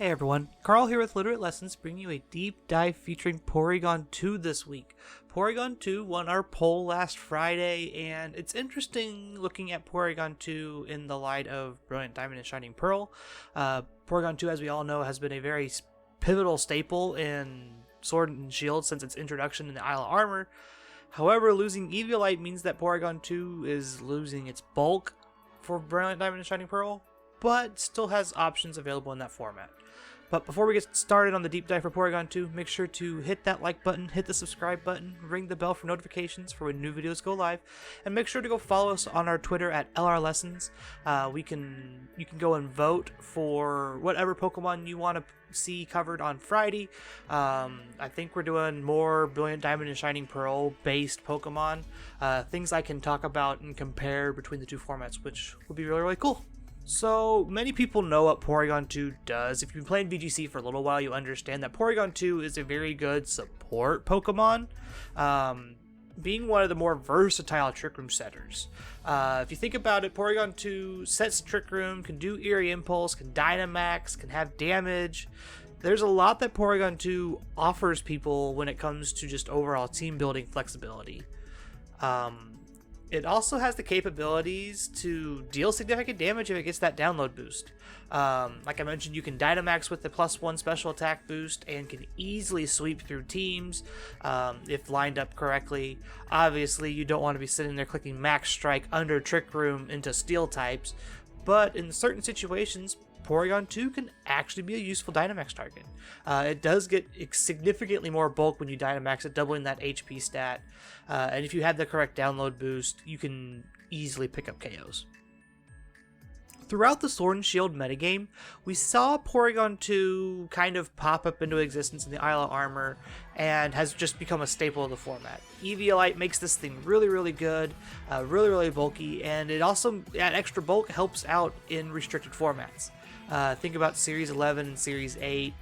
Hey everyone, Carl here with Literate Lessons, bringing you a deep dive featuring Porygon2 this week. Porygon2 won our poll last Friday, and it's interesting looking at Porygon2 in the light of Brilliant Diamond and Shining Pearl. Porygon2, as we all know, has been a very pivotal staple in Sword and Shield since its introduction in the Isle of Armor. However, losing Eviolite means that Porygon2 is losing its bulk for Brilliant Diamond and Shining Pearl, but still has options available in that format. But before we get started on the deep dive for Porygon2, make sure to hit that like button, hit the subscribe button, ring the bell for notifications for when new videos go live, and make sure to go follow us on our Twitter at LRLessons. You can go and vote for whatever Pokemon you want to see covered on Friday. I think we're doing more Brilliant Diamond and Shining Pearl based Pokemon, things I can talk about and compare between the two formats, which will be really cool. So, many people know what Porygon2 does. If you've been playing VGC for a little while, you understand that Porygon2 is a very good support Pokemon, being one of the more versatile Trick Room setters. If you think about it, Porygon2 sets Trick Room, can do Eerie Impulse, can Dynamax, can have damage. There's a lot that Porygon2 offers people when it comes to just overall team building flexibility. It also has the capabilities to deal significant damage if it gets that download boost. Like I mentioned, you can Dynamax with the +1 special attack boost and can easily sweep through teams if lined up correctly. Obviously, you don't want to be sitting there clicking Max Strike under Trick Room into Steel types, but in certain situations, Porygon2 can actually be a useful Dynamax target. It does get significantly more bulk when you Dynamax it, doubling that HP stat. And if you have the correct download boost, you can easily pick up KOs. Throughout the Sword and Shield metagame, we saw Porygon2 kind of pop up into existence in the Isle of Armor and has just become a staple of the format. Eviolite makes this thing really good, really bulky, and it also, that extra bulk helps out in restricted formats. Think about Series 11 and Series 8.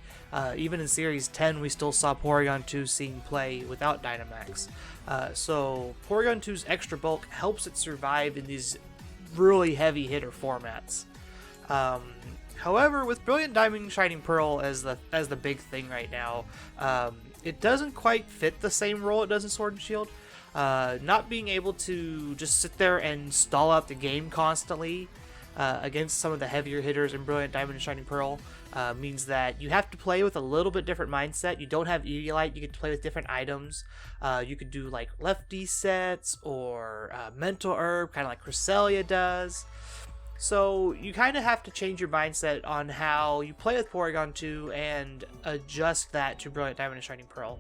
Even in Series 10, we still saw Porygon2 seeing play without Dynamax. So Porygon2's extra bulk helps it survive in these really heavy hitter formats. However, with Brilliant Diamond and Shining Pearl as the big thing right now, it doesn't quite fit the same role it does in Sword and Shield. Not being able to just sit there and stall out the game constantly against some of the heavier hitters in Brilliant Diamond and Shining Pearl means that you have to play with a little bit different mindset. You don't have Eviolite, you get to play with different items. You could do like lefty sets or Mental Herb, kind of like Cresselia does. So you kind of have to change your mindset on how you play with Porygon2 and adjust that to Brilliant Diamond and Shining Pearl.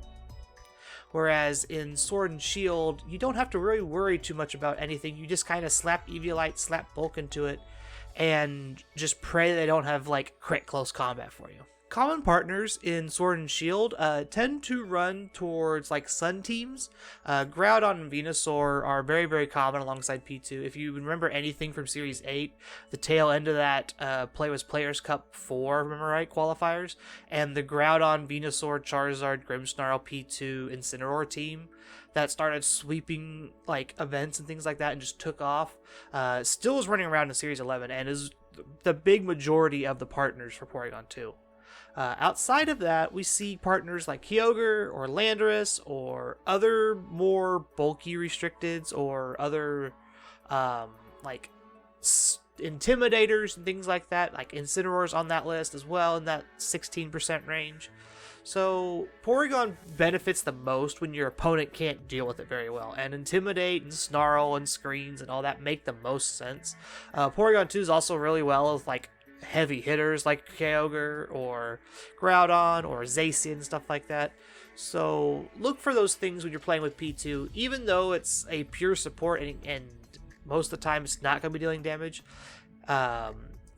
Whereas in Sword and Shield, you don't have to really worry too much about anything. You just kind of slap Eviolite, slap bulk into it, and just pray they don't have like crit close combat for you. Common partners in Sword and Shield tend to run towards like Sun teams. Groudon and Venusaur are very common alongside P2. If you remember anything from Series 8, the tail end of that play was Players Cup 4, remember right, qualifiers, and the Groudon, Venusaur, Charizard, Grimmsnarl, P2, Incineroar team that started sweeping like events and things like that and just took off, still is running around in Series 11 and is the big majority of the partners for Porygon2. Outside of that, we see partners like Kyogre or Landorus or other more bulky restricteds or other like intimidators and things like that, like Incineroar's on that list as well in that 16% range. So Porygon benefits the most when your opponent can't deal with it very well, and Intimidate and Snarl and Screens and all that make the most sense. Porygon2 is also really well with like heavy hitters like Kyogre or Groudon or Zacian and stuff like that. So look for those things when you're playing with P2, even though it's a pure support and most of the time it's not going to be dealing damage.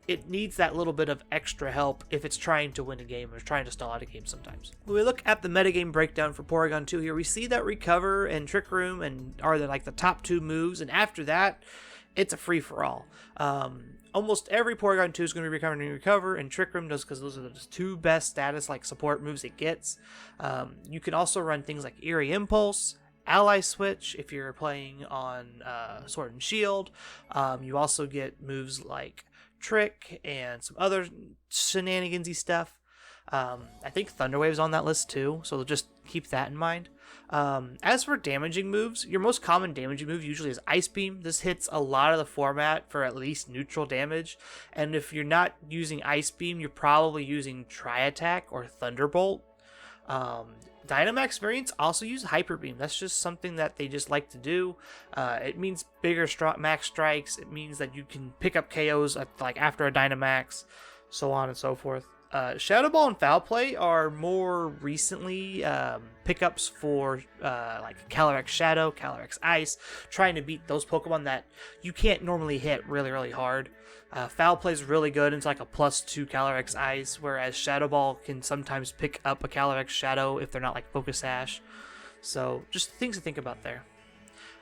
It needs that little bit of extra help if it's trying to win a game or trying to stall out a game sometimes. When we look at the metagame breakdown for Porygon2 here, we see that Recover and Trick Room are the top two moves, and after that, it's a free-for-all. Almost every Porygon2 is going to be recovering and Recover, and Trick Room does because those are the two best status like support moves it gets. You can also run things like Eerie Impulse, Ally Switch if you're playing on Sword and Shield. You also get moves like Trick and some other shenanigansy stuff. I think Thunderwave's on that list too, so just keep that in mind. As for damaging moves, your most common damaging move usually is Ice Beam. This hits a lot of the format for at least neutral damage, and if you're not using Ice Beam, you're probably using Tri-Attack or Thunderbolt. Dynamax variants also use Hyper Beam. That's just something that they just like to do. It means bigger max strikes. It means that you can pick up KOs like after a Dynamax, so on and so forth. Shadow Ball and Foul Play are more recently pickups for like Calyrex Shadow, Calyrex Ice, trying to beat those Pokemon that you can't normally hit really hard. Foul Play is really good. It's like a +2 Calyrex Ice, whereas Shadow Ball can sometimes pick up a Calyrex Shadow if they're not like Focus Sash. So just things to think about there.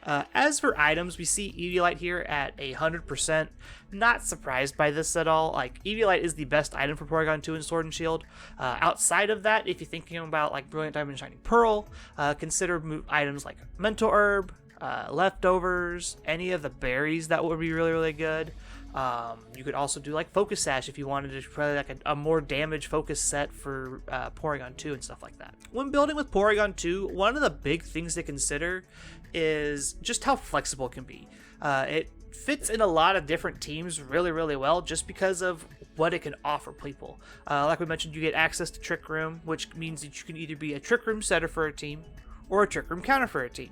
As for items, we see Eviolite here at 100%. Not surprised by this at all. Like, Eviolite is the best item for Porygon2 in Sword and Shield. Outside of that, if you're thinking about like Brilliant Diamond and Shining Pearl, consider items like Mental Herb, Leftovers, any of the berries that would be really good. You could also do like Focus Sash if you wanted to play like a more damage focus set for Porygon2 and stuff like that. When building with Porygon2, one of the big things to consider is just how flexible it can be. It fits in a lot of different teams really well just because of what it can offer people. Like we mentioned, you get access to Trick Room, which means that you can either be a Trick Room setter for a team or a Trick Room counter for a team.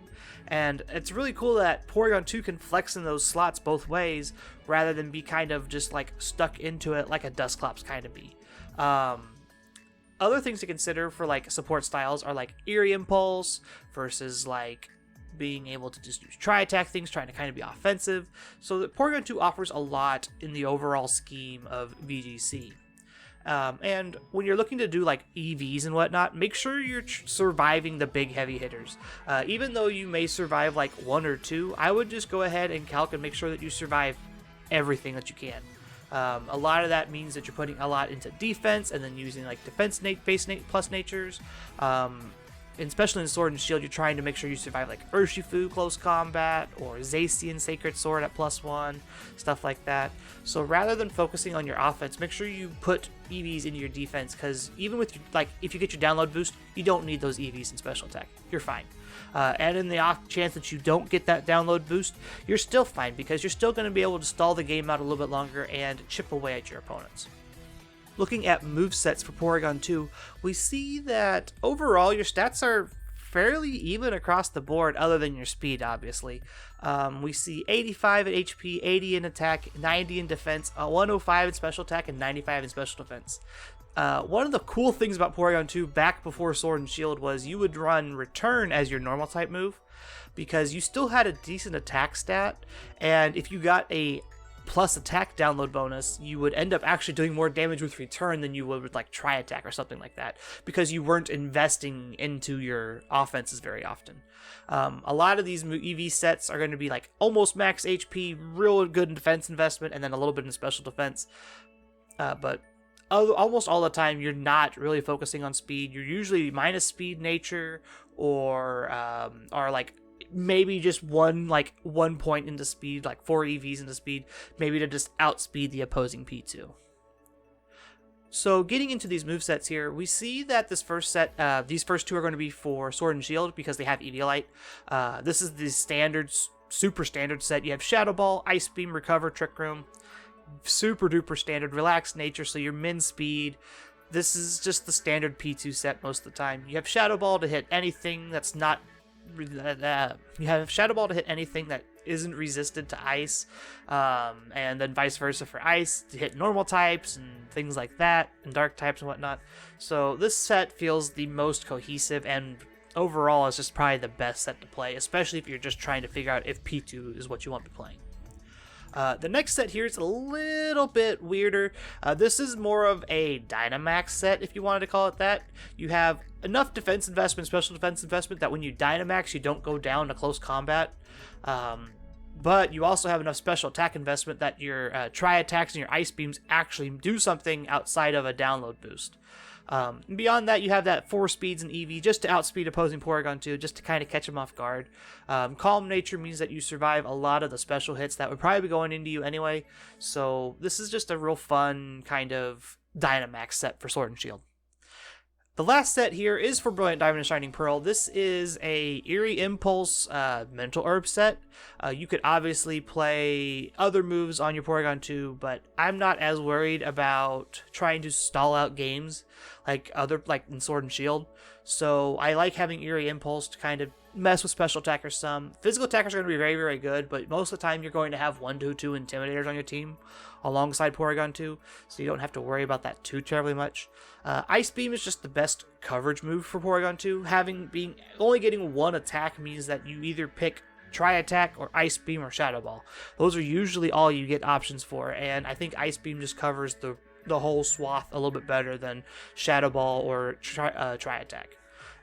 And it's really cool that Porygon2 can flex in those slots both ways rather than be kind of just like stuck into it like a Dusclops kind of be. Other things to consider for like support styles are like Eerie Impulse versus like being able to just use Tri-Attack things, trying to kind of be offensive. So that Porygon2 offers a lot in the overall scheme of VGC. And when you're looking to do like EVs and whatnot, make sure you're surviving the big heavy hitters. Even though you may survive like 1 or 2, I would just go ahead and calc and make sure that you survive everything that you can. A lot of that means that you're putting a lot into defense and then using like defense base plus natures. And especially in Sword and Shield, you're trying to make sure you survive like Urshifu close combat or Zacian Sacred Sword at +1, stuff like that. So rather than focusing on your offense, make sure you put EVs into your defense, because even with like if you get your download boost, you don't need those EVs in special attack. You're fine. And in the off chance that you don't get that download boost, you're still fine, because you're still going to be able to stall the game out a little bit longer and chip away at your opponents. Looking at movesets for Porygon2, we see that overall your stats are fairly even across the board, other than your speed, obviously. We see 85 in HP, 80 in attack, 90 in defense, 105 in special attack, and 95 in special defense. One of the cool things about Porygon2 back before Sword and Shield was you would run Return as your normal type move, because you still had a decent attack stat, and if you got a plus attack download bonus, you would end up actually doing more damage with Return than you would with like Tri-Attack or something like that, because you weren't investing into your offenses very often. A lot of these EV sets are going to be like almost max HP, real good in defense investment, and then a little bit in special defense. But almost all the time, you're not really focusing on speed. You're usually minus speed nature, or like maybe just one point into speed, like 4 EVs into speed, maybe to just outspeed the opposing P2. So getting into these movesets here, we see that this first set, these first 2 are going to be for Sword and Shield because they have Eviolite. This is the standard, super standard set. You have Shadow Ball, Ice Beam, Recover, Trick Room. Super duper standard, Relaxed Nature, so your min speed. This is just the standard P2 set most of the time. You have Shadow Ball to hit anything that's not you have Shadow Ball to hit anything that isn't resisted to ice, and then vice versa for ice to hit normal types and things like that, and dark types and whatnot. So this set feels the most cohesive, and overall is just probably the best set to play, especially if you're just trying to figure out if P2 is what you want to be playing. The next set here is a little bit weirder. This is more of a Dynamax set, if you wanted to call it that. You have enough defense investment, special defense investment, that when you Dynamax, you don't go down to close combat. But you also have enough special attack investment that your Tri-Attacks and your Ice Beams actually do something outside of a download boost. Beyond that, you have that 4 speeds in EV just to outspeed opposing Porygon2, just to kind of catch them off guard. Calm Nature means that you survive a lot of the special hits that would probably be going into you anyway. So this is just a real fun kind of Dynamax set for Sword and Shield. The last set here is for Brilliant Diamond and Shining Pearl. This is a Eerie Impulse Mental Herb set. You could obviously play other moves on your Porygon2, but I'm not as worried about trying to stall out games like in Sword and Shield. So I like having Eerie Impulse to kind of mess with special attackers some. Physical attackers are going to be very, very good, but most of the time you're going to have 1 to 2 Intimidators on your team alongside Porygon2, so you don't have to worry about that too terribly much. Ice Beam is just the best coverage move for Porygon2. Only getting 1 attack means that you either pick Tri-Attack or Ice Beam or Shadow Ball. Those are usually all you get options for, and I think Ice Beam just covers the whole swath a little bit better than Shadow Ball or Tri-Attack.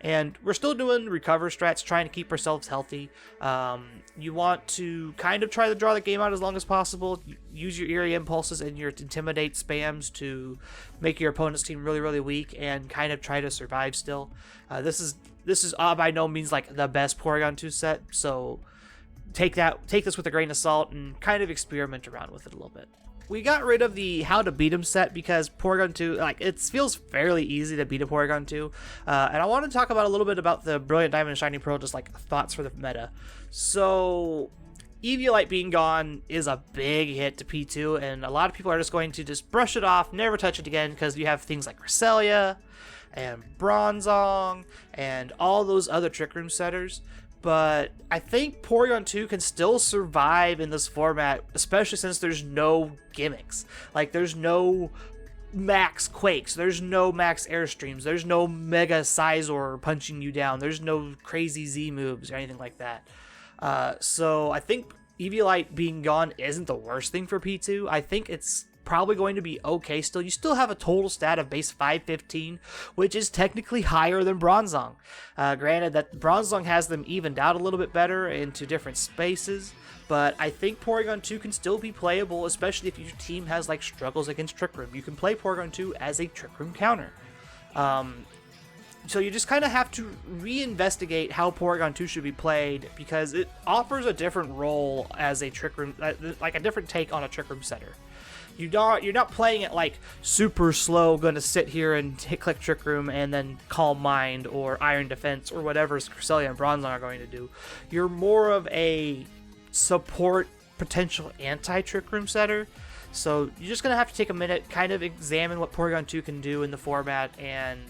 And we're still doing recover strats, trying to keep ourselves healthy. You want to kind of try to draw the game out as long as possible. Use your Eerie Impulses and your Intimidate spams to make your opponent's team really, really weak and kind of try to survive still. This is by no means like the best Porygon2 set, so take this with a grain of salt and kind of experiment around with it a little bit. We got rid of the How to Beat 'em set because Porygon2, it feels fairly easy to beat a Porygon2. And I want to talk about a little bit about the Brilliant Diamond and Shining Pearl, just thoughts for the meta. So, Eviolite being gone is a big hit to P2, and a lot of people are just going to just brush it off, never touch it again, because you have things like Cresselia and Bronzong and all those other Trick Room setters. But I think Porygon2 can still survive in this format, especially since there's no gimmicks. There's no max Quakes, there's no max Airstreams, there's no Mega Scizor punching you down, there's no crazy Z moves or anything like that. So I think Eviolite being gone isn't the worst thing for P2. I think it's probably going to be okay still. You still have a total stat of base 515, which is technically higher than Bronzong. Granted that Bronzong has them evened out a little bit better into different spaces, but I think Porygon2 can still be playable, especially if your team has struggles against Trick Room. You can play Porygon2 as a Trick Room counter. So you just kind of have to reinvestigate how Porygon2 should be played, because it offers a different role as a Trick Room, a different take on a Trick Room setter. You're not playing it super slow, going to sit here and click Trick Room and then Calm Mind or Iron Defense or whatever Cresselia and Bronzong are going to do. You're more of a support potential anti-Trick Room setter. So you're just going to have to take a minute, kind of examine what Porygon2 can do in the format, and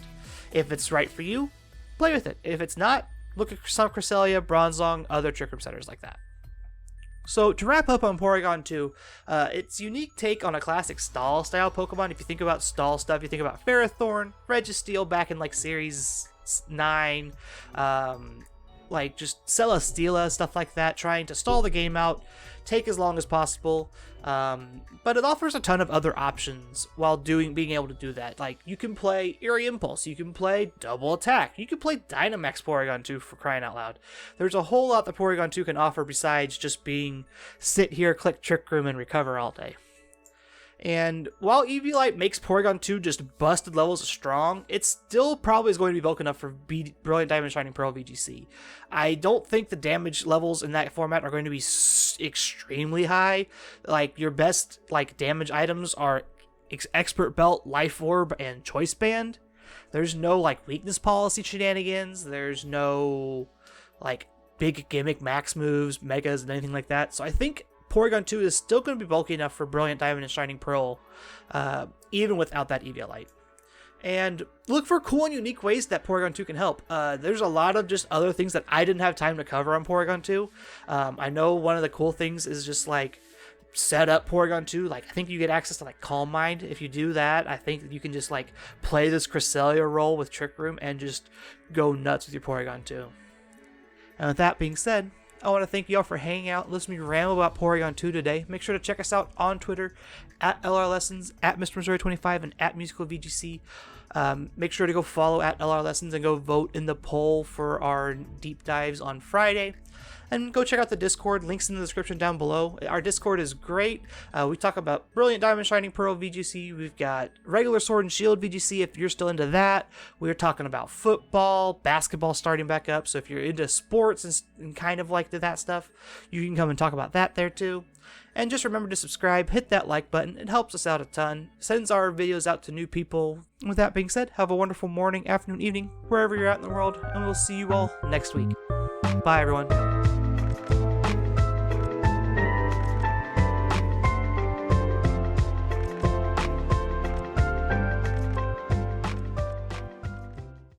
if it's right for you, play with it. If it's not, look at some Cresselia, Bronzong, other Trick Room setters like that. So to wrap up on Porygon2, its unique take on a classic stall-style Pokemon. If you think about stall stuff, you think about Ferrothorn, Registeel back in Series 9, just Celesteela, stuff like that, trying to stall the game out, take as long as possible. But it offers a ton of other options while being able to do that. You can play Eerie Impulse, you can play Double Attack, you can play Dynamax Porygon2 for crying out loud. There's a whole lot that Porygon2 can offer besides just being sit here, click Trick Room, and recover all day. And while Eviolite makes Porygon2 just busted levels of strong, it still probably is going to be bulk enough for Brilliant Diamond Shining Pearl VGC. I don't think the damage levels in that format are going to be extremely high. Your best damage items are Expert Belt, Life Orb, and Choice Band. There's no weakness policy shenanigans. There's no big gimmick max moves, megas, and anything like that. So I think Porygon2 is still going to be bulky enough for Brilliant Diamond and Shining Pearl, even without that Eviolite. And look for cool and unique ways that Porygon2 can help. There's a lot of just other things that I didn't have time to cover on Porygon2. I know one of the cool things is just set up Porygon2. I think you get access to Calm Mind. If you do that, I think you can just play this Cresselia role with Trick Room and just go nuts with your Porygon2. And with that being said, I want to thank you all for hanging out and listening to me ramble about Porygon2 today. Make sure to check us out on Twitter at LR Lessons, at Mr. Missouri25, and at MusicalVGC. Make sure to go follow at LR Lessons and go vote in the poll for our deep dives on Friday. And go check out the Discord. Links in the description down below. Our Discord is great. We talk about Brilliant Diamond Shining Pearl VGC. We've got regular Sword and Shield VGC if you're still into that. We're talking about football, basketball starting back up. So if you're into sports and kind of that stuff, you can come and talk about that there too. And just remember to subscribe, hit that like button, it helps us out a ton, sends our videos out to new people. With that being said, have a wonderful morning, afternoon, evening, wherever you're at in the world, and we'll see you all next week. Bye everyone.